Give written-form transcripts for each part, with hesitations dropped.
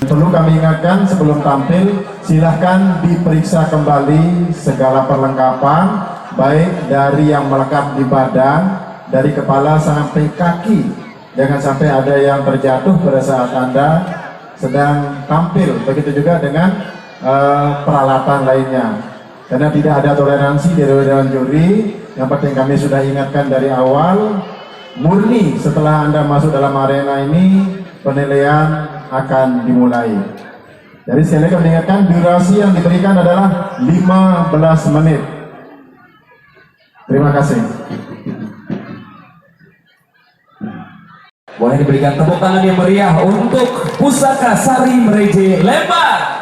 Perlu kami ingatkan sebelum tampil, silahkan diperiksa kembali segala perlengkapan, baik dari yang melekat di badan, dari kepala sampai kaki. Jangan sampai ada yang terjatuh pada saat Anda sedang tampil. Begitu juga dengan peralatan lainnya. Karena tidak ada toleransi dari dewan juri. Yang penting kami sudah ingatkan dari awal, murni setelah Anda masuk dalam arena ini, penilaian akan dimulai. Jadi sekali lagi kami ingatkan, durasi yang diberikan adalah 15 menit. Terima kasih. Boleh diberikan tepuk tangan yang meriah untuk Pusaka Sari Mereje Lembang.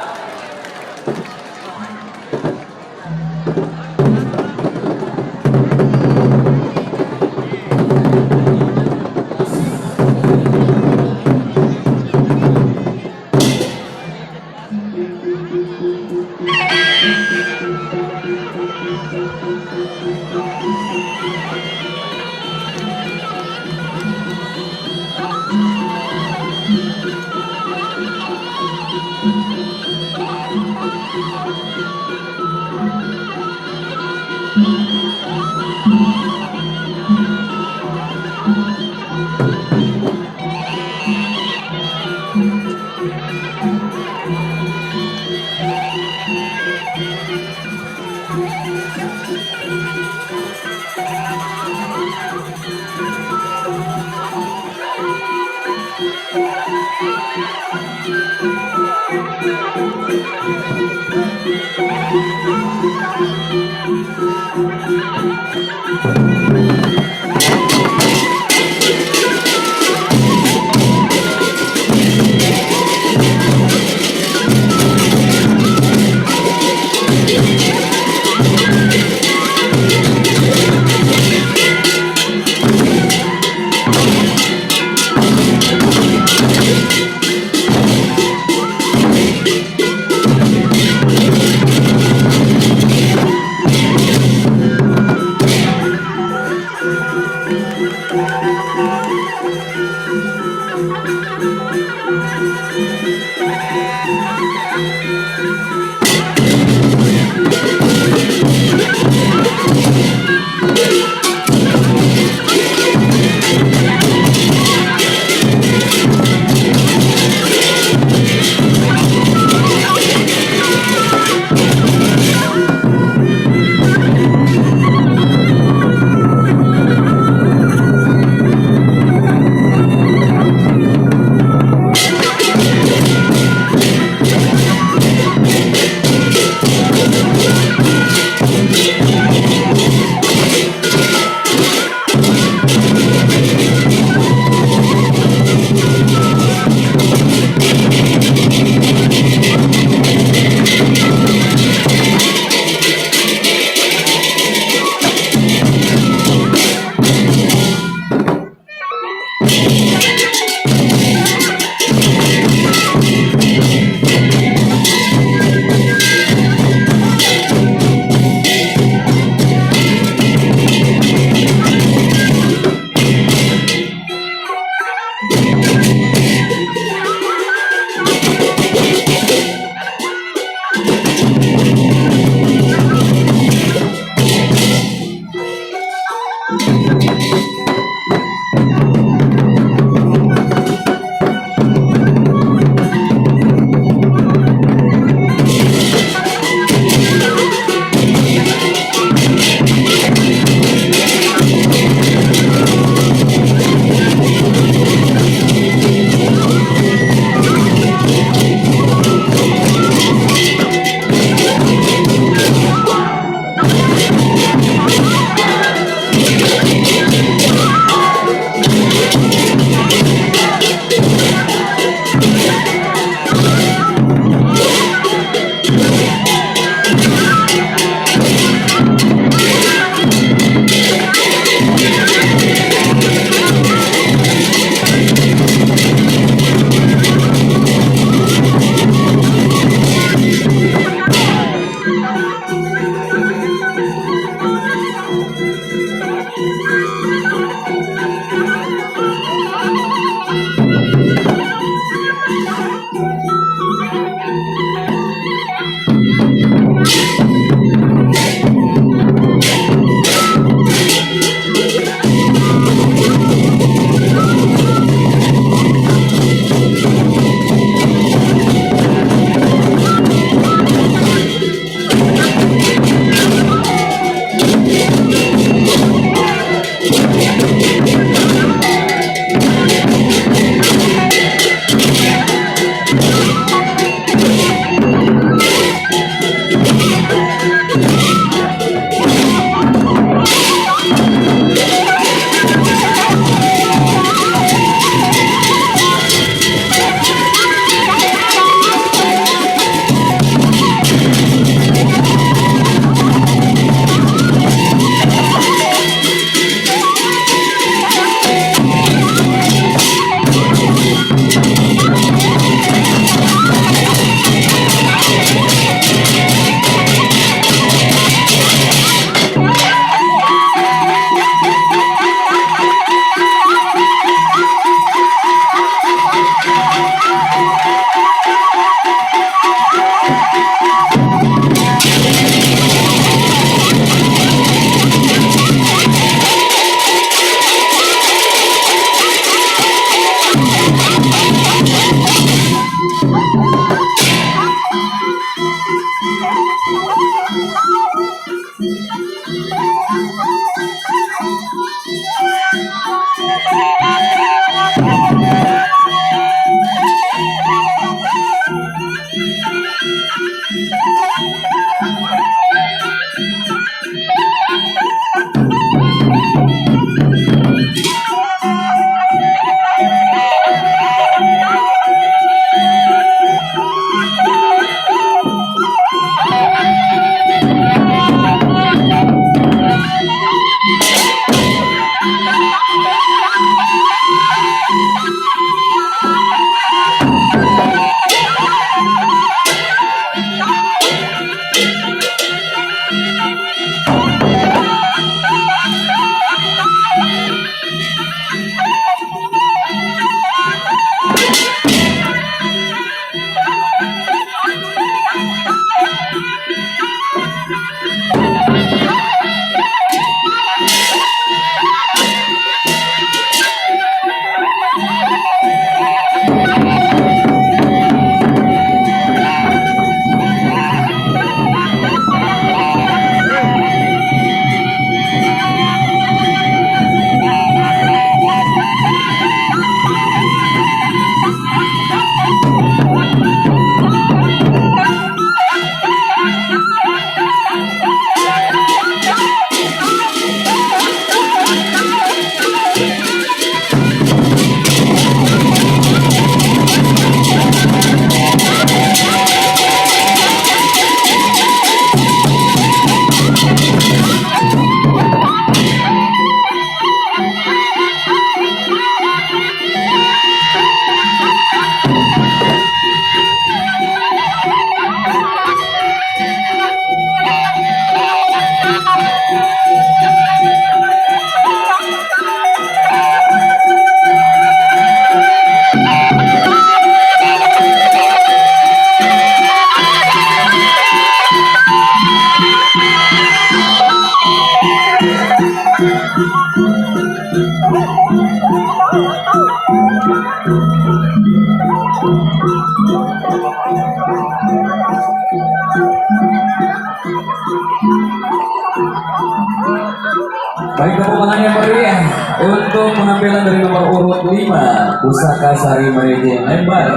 Baik, tepuk tangan yang meriah untuk penampilan dari nomor urut 5 Pusaka Sari Mereje Lembar.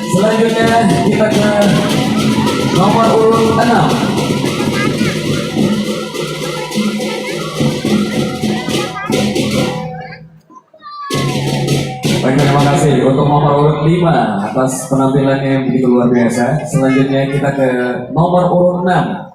Selanjutnya kita ke nomor urut 6. Baik, terima kasih untuk nomor urut 5 atas penampilannya yang begitu luar biasa. Selanjutnya kita ke nomor urut 6